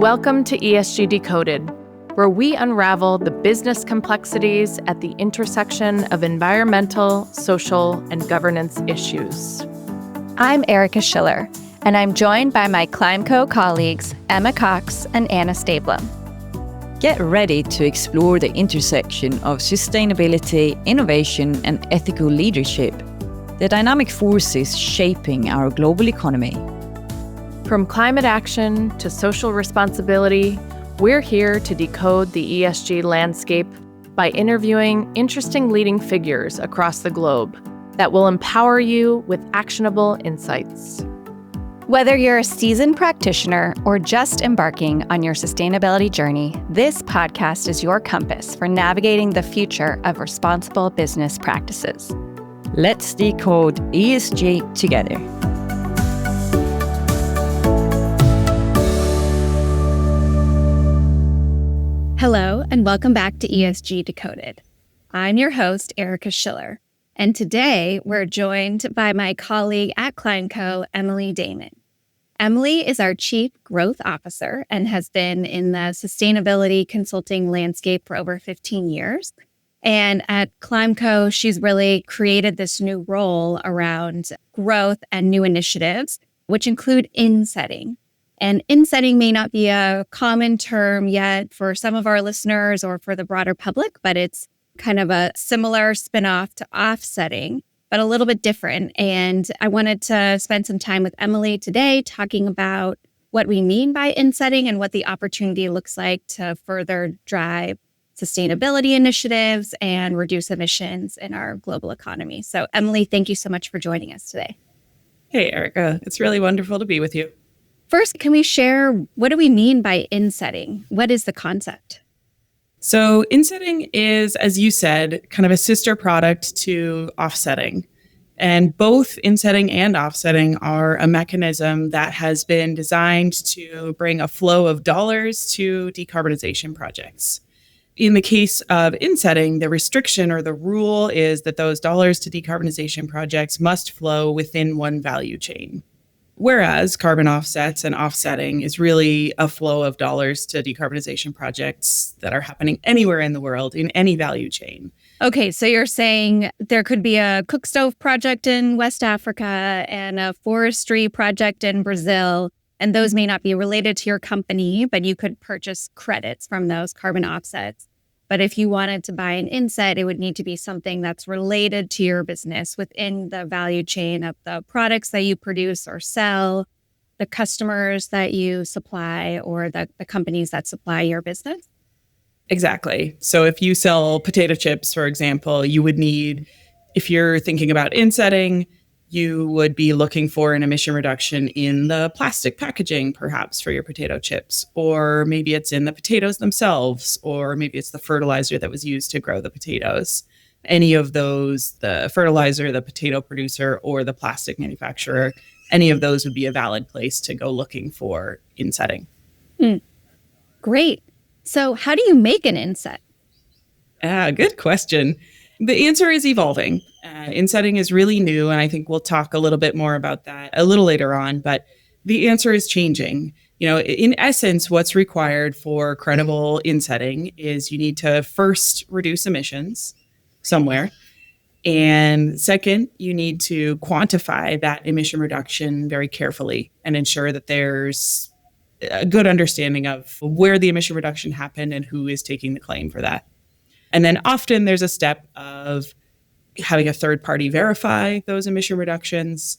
Welcome to ESG Decoded, where we unravel the business complexities at the intersection of environmental, social, and governance issues. I'm Erika Schiller, and I'm joined by my ClimeCo colleagues, Emma Cox and Anna Stablum. Get ready to explore the intersection of sustainability, innovation, and ethical leadership, the dynamic forces shaping our global economy. From climate action to social responsibility, we're here to decode the ESG landscape by interviewing interesting leading figures across the globe that will empower you with actionable insights. Whether you're a seasoned practitioner or just embarking on your sustainability journey, this podcast is your compass for navigating the future of responsible business practices. Let's decode ESG together. Hello, and welcome back to ESG Decoded. I'm your host, Erika Schiller, and today we're joined by my colleague at ClimeCo, Emily Damon. Emily is our Chief Growth Officer and has been in the sustainability consulting landscape for over 15 years. And at ClimeCo, she's really created this new role around growth and new initiatives, which include insetting. And insetting may not be a common term yet for some of our listeners or for the broader public, but it's kind of a similar spinoff to offsetting, but a little bit different. And I wanted to spend some time with Emily today talking about what we mean by insetting and what the opportunity looks like to further drive sustainability initiatives and reduce emissions in our global economy. So Emily, thank you so much for joining us today. Hey, Erika. It's really wonderful to be with you. First, can we share what do we mean by insetting? What is the concept? So insetting is, as you said, kind of a sister product to offsetting. And both insetting and offsetting are a mechanism that has been designed to bring a flow of dollars to decarbonization projects. In the case of insetting, the restriction or the rule is that those dollars to decarbonization projects must flow within one value chain. Whereas carbon offsets and offsetting is really a flow of dollars to decarbonization projects that are happening anywhere in the world in any value chain. Okay, so you're saying there could be a cook stove project in West Africa and a forestry project in Brazil, and those may not be related to your company, but you could purchase credits from those carbon offsets. But if you wanted to buy an inset, it would need to be something that's related to your business within the value chain of the products that you produce or sell, the customers that you supply, or the companies that supply your business. Exactly. So if you sell potato chips, for example, you would need, if you're thinking about insetting, you would be looking for an emission reduction in the plastic packaging, perhaps, for your potato chips. Or maybe it's in the potatoes themselves, or maybe it's the fertilizer that was used to grow the potatoes. Any of those, the fertilizer, the potato producer, or the plastic manufacturer, any of those would be a valid place to go looking for insetting. Great. So how do you make an inset? Good question. The answer is evolving. Insetting is really new, and I think we'll talk a little bit more about that a little later on, but the answer is changing. You know, in essence, what's required for credible insetting is you need to first reduce emissions somewhere. And second, you need to quantify that emission reduction very carefully and ensure that there's a good understanding of where the emission reduction happened and who is taking the claim for that. And then often there's a step of having a third party verify those emission reductions.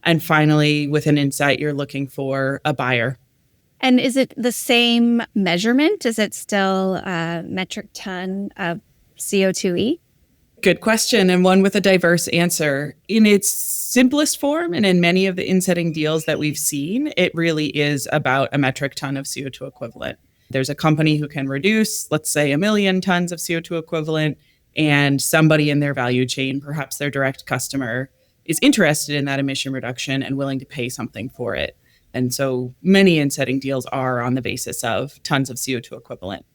And finally, with an insight, you're looking for a buyer. And is it the same measurement? Is it still a metric ton of CO2e? Good question, and one with a diverse answer. In its simplest form, and in many of the insetting deals that we've seen, it really is about a metric ton of CO2 equivalent. There's a company who can reduce, let's say, 1 million tons of CO2 equivalent, and somebody in their value chain, perhaps their direct customer, is interested in that emission reduction and willing to pay something for it. And so many insetting deals are on the basis of tons of CO2 equivalent.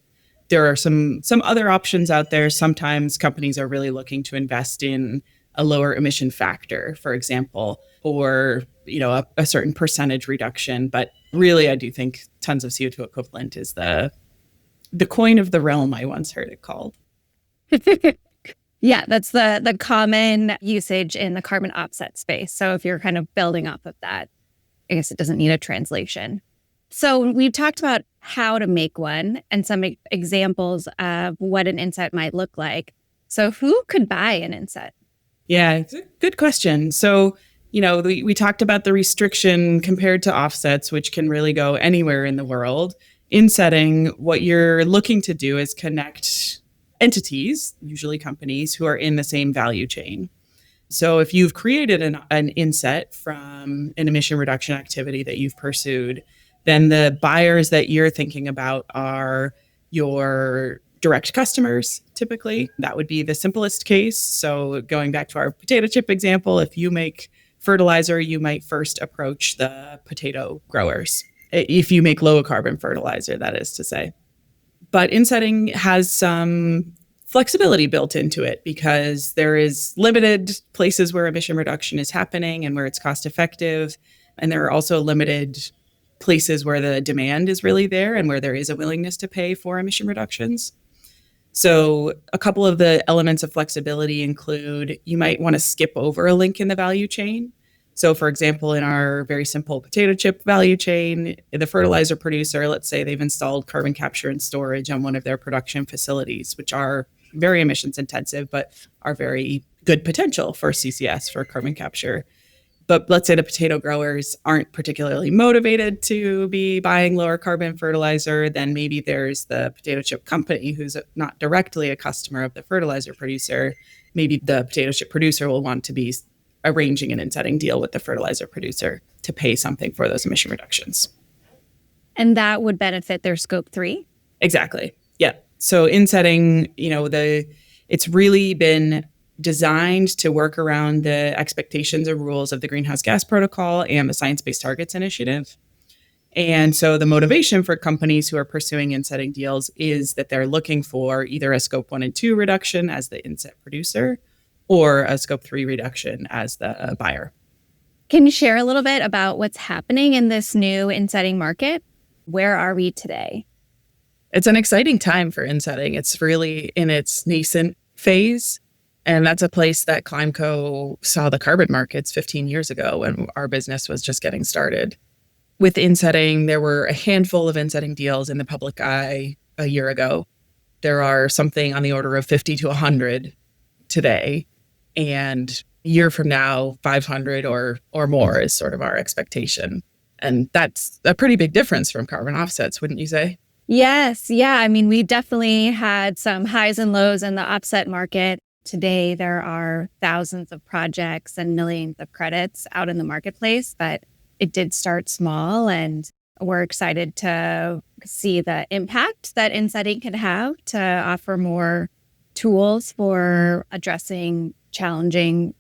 There are some other options out there. Sometimes companies are really looking to invest in a lower emission factor, for example, or a certain percentage reduction. But really, I do think tons of CO2 equivalent is the coin of the realm, I once heard it called. Yeah, that's the common usage in the carbon offset space. So if you're kind of building off of that, I guess it doesn't need a translation. So we've talked about how to make one and some examples of what an inset might look like. So who could buy an inset? Yeah, it's a good question. So, we talked about the restriction compared to offsets, which can really go anywhere in the world. Insetting, what you're looking to do is connect entities, usually companies, who are in the same value chain. So if you've created an inset from an emission reduction activity that you've pursued, then the buyers that you're thinking about are your direct customers, typically. That would be the simplest case. So going back to our potato chip example, if you make fertilizer, you might first approach the potato growers. If you make low carbon fertilizer, that is to say. But insetting has some flexibility built into it because there is limited places where emission reduction is happening and where it's cost effective. And there are also limited places where the demand is really there and where there is a willingness to pay for emission reductions. So a couple of the elements of flexibility include you might want to skip over a link in the value chain. So for example, in our very simple potato chip value chain, the fertilizer producer, let's say they've installed carbon capture and storage on one of their production facilities, which are very emissions intensive, but are very good potential for CCS, for carbon capture. But let's say the potato growers aren't particularly motivated to be buying lower carbon fertilizer, then maybe there's the potato chip company who's not directly a customer of the fertilizer producer. Maybe the potato chip producer will want to be arranging an insetting deal with the fertilizer producer to pay something for those emission reductions. And that would benefit their scope 3? Exactly. Yeah. So insetting, it's really been designed to work around the expectations and rules of the Greenhouse Gas Protocol and the Science-Based Targets Initiative. And so the motivation for companies who are pursuing insetting deals is that they're looking for either a scope 1 and 2 reduction as the inset producer or a scope 3 reduction as the buyer. Can you share a little bit about what's happening in this new insetting market? Where are we today? It's an exciting time for insetting. It's really in its nascent phase. And that's a place that Climeco saw the carbon markets 15 years ago when our business was just getting started. With insetting, there were a handful of insetting deals in the public eye a year ago. There are something on the order of 50 to 100 today. And a year from now, 500 or more is sort of our expectation. And that's a pretty big difference from carbon offsets, wouldn't you say? Yes. Yeah. I mean, we definitely had some highs and lows in the offset market. Today, there are thousands of projects and millions of credits out in the marketplace, but it did start small, and we're excited to see the impact that insetting can have to offer more tools for addressing challenging,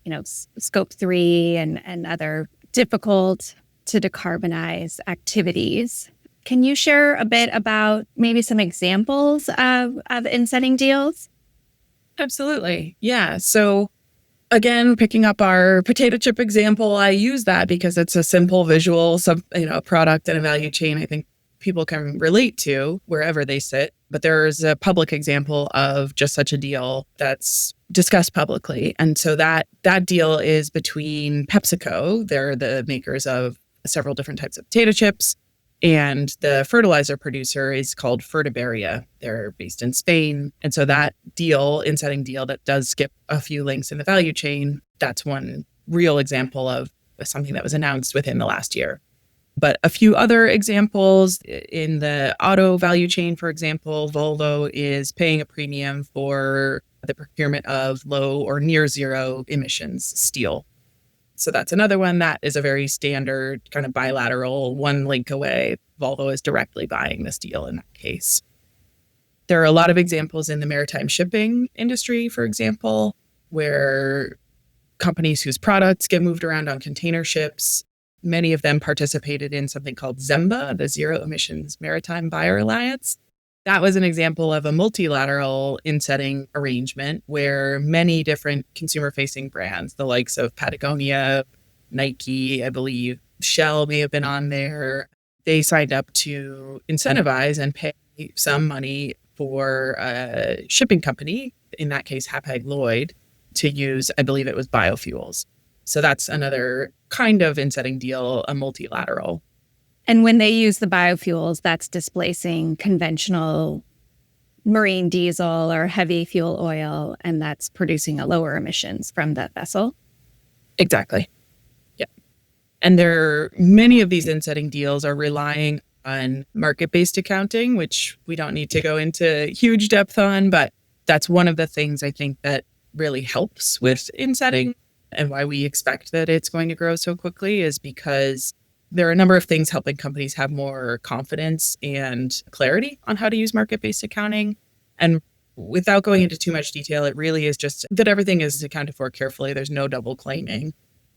scope 3 and other difficult to decarbonize activities. Can you share a bit about maybe some examples of insetting deals? Absolutely. Yeah. So again, picking up our potato chip example, I use that because it's a simple visual, product and a value chain I think people can relate to wherever they sit. But there's a public example of just such a deal that's discussed publicly. And so that deal is between PepsiCo, they're the makers of several different types of potato chips, and the fertilizer producer is called Fertiberia. They're based in Spain. And so that deal, insetting deal that does skip a few links in the value chain, that's one real example of something that was announced within the last year. But a few other examples in the auto value chain, for example, Volvo is paying a premium for the procurement of low or near zero emissions steel. So that's another one that is a very standard kind of bilateral, one link away. Volvo is directly buying this deal in that case. There are a lot of examples in the maritime shipping industry, for example, where companies whose products get moved around on container ships, many of them participated in something called ZEMBA, the Zero Emissions Maritime Buyer Alliance. That was an example of a multilateral insetting arrangement where many different consumer-facing brands, the likes of Patagonia, Nike, I believe Shell may have been on there. They signed up to incentivize and pay some money for a shipping company, in that case, Hapag-Lloyd, to use, I believe it was biofuels. So that's another kind of insetting deal, a multilateral. And when they use the biofuels, that's displacing conventional marine diesel or heavy fuel oil, and that's producing a lower emissions from that vessel. Exactly. Yeah. And many of these insetting deals are relying on market-based accounting, which we don't need to go into huge depth on, but that's one of the things I think that really helps with insetting, and why we expect that it's going to grow so quickly is because there are a number of things helping companies have more confidence and clarity on how to use market-based accounting. And without going into too much detail, it really is just that everything is accounted for carefully. There's no double claiming,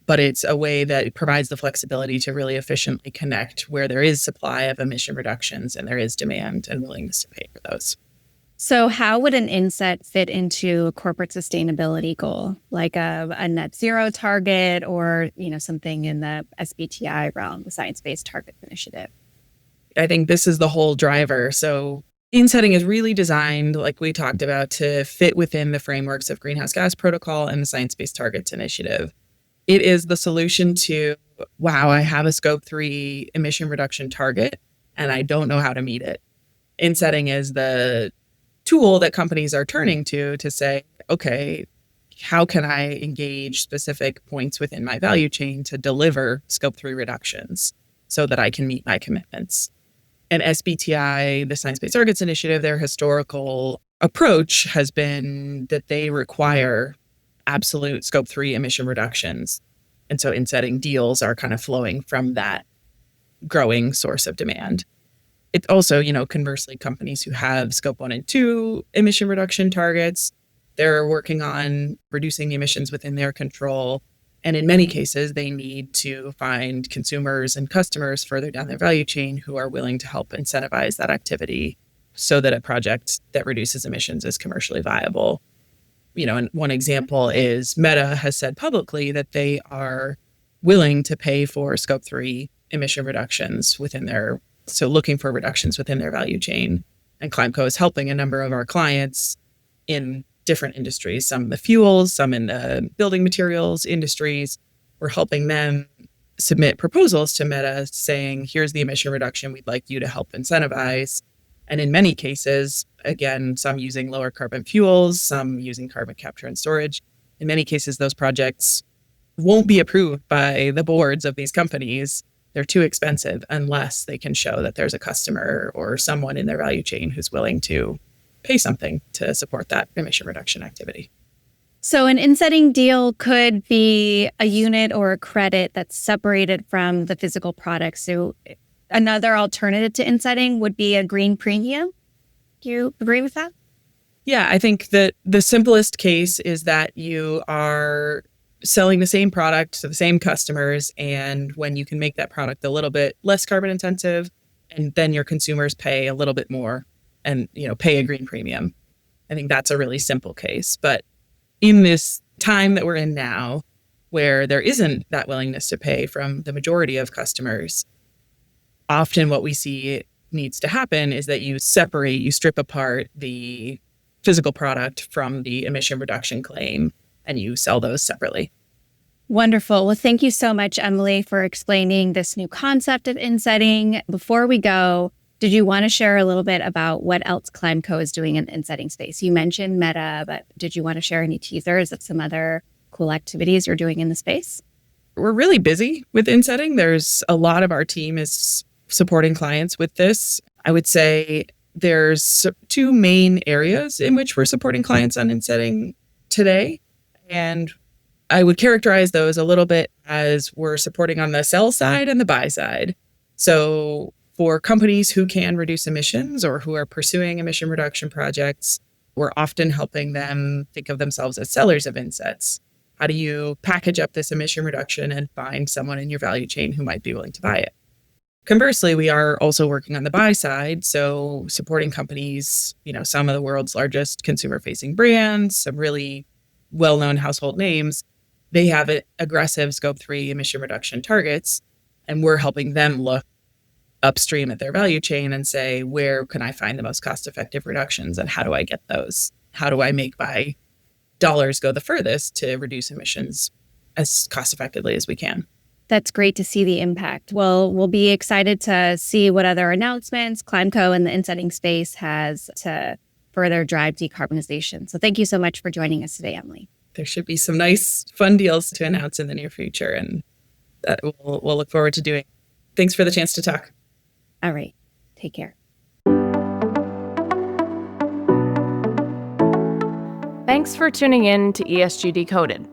but it's a way that provides the flexibility to really efficiently connect where there is supply of emission reductions and there is demand and willingness to pay for those. So how would an inset fit into a corporate sustainability goal, like a net zero target or, something in the SBTI realm, the Science-Based Targets Initiative? I think this is the whole driver. So insetting is really designed, like we talked about, to fit within the frameworks of Greenhouse Gas Protocol and the Science-Based Targets Initiative. It is the solution to, wow, I have a Scope 3 emission reduction target and I don't know how to meet it. Insetting is the tool that companies are turning to say, okay, how can I engage specific points within my value chain to deliver Scope 3 reductions so that I can meet my commitments? And SBTI, the Science-Based Targets Initiative, their historical approach has been that they require absolute Scope 3 emission reductions. And so insetting deals are kind of flowing from that growing source of demand. It also, conversely, companies who have Scope 1 and 2 emission reduction targets, they're working on reducing the emissions within their control. And in many cases, they need to find consumers and customers further down their value chain who are willing to help incentivize that activity so that a project that reduces emissions is commercially viable. And one example is Meta has said publicly that they are willing to pay for Scope 3 emission reductions looking for reductions within their value chain. And ClimeCo is helping a number of our clients in different industries, some in the fuels, some in the building materials industries. We're helping them submit proposals to Meta saying, here's the emission reduction we'd like you to help incentivize. And in many cases, again, some using lower carbon fuels, some using carbon capture and storage. In many cases, those projects won't be approved by the boards of these companies. They're too expensive unless they can show that there's a customer or someone in their value chain who's willing to pay something to support that emission reduction activity. So an insetting deal could be a unit or a credit that's separated from the physical product. So another alternative to insetting would be a green premium. Do you agree with that? Yeah, I think that the simplest case is that you are selling the same product to the same customers, and when you can make that product a little bit less carbon intensive, and then your consumers pay a little bit more and pay a green premium. I think that's a really simple case. But in this time that we're in now, where there isn't that willingness to pay from the majority of customers, often what we see needs to happen is that you strip apart the physical product from the emission reduction claim, and you sell those separately. Wonderful. Well, thank you so much, Emily, for explaining this new concept of insetting. Before we go, did you want to share a little bit about what else ClimeCo is doing in the insetting space? You mentioned Meta, but did you want to share any teasers of some other cool activities you're doing in the space? We're really busy with insetting. There's a lot of our team is supporting clients with this. I would say there's two main areas in which we're supporting clients on insetting today. And I would characterize those a little bit as we're supporting on the sell side and the buy side. So for companies who can reduce emissions or who are pursuing emission reduction projects, we're often helping them think of themselves as sellers of insets. How do you package up this emission reduction and find someone in your value chain who might be willing to buy it? Conversely, we are also working on the buy side, so supporting companies, some of the world's largest consumer-facing brands, some really well-known household names they have aggressive Scope 3 emission reduction targets, and we're helping them look upstream at their value chain and say, where can I find the most cost-effective reductions, and how do I get those? How do I make my dollars go the furthest to reduce emissions as cost-effectively as we can? That's great to see the impact. Well, we'll be excited to see what other announcements ClimeCo and the Insetting space has to further drive decarbonization. So thank you so much for joining us today, Emily. There should be some nice, fun deals to announce in the near future, and that we'll look forward to doing. Thanks for the chance to talk. All right. Take care. Thanks for tuning in to ESG Decoded.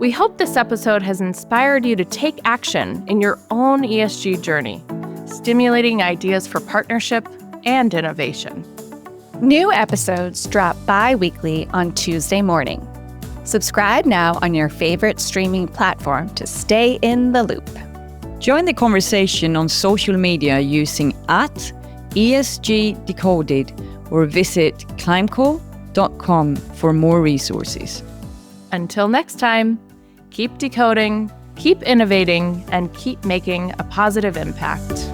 We hope this episode has inspired you to take action in your own ESG journey, stimulating ideas for partnership and innovation. New episodes drop bi-weekly on Tuesday morning. Subscribe now on your favorite streaming platform to stay in the loop. Join the conversation on social media using @ESG Decoded or visit climeco.com for more resources. Until next time, keep decoding, keep innovating, and keep making a positive impact.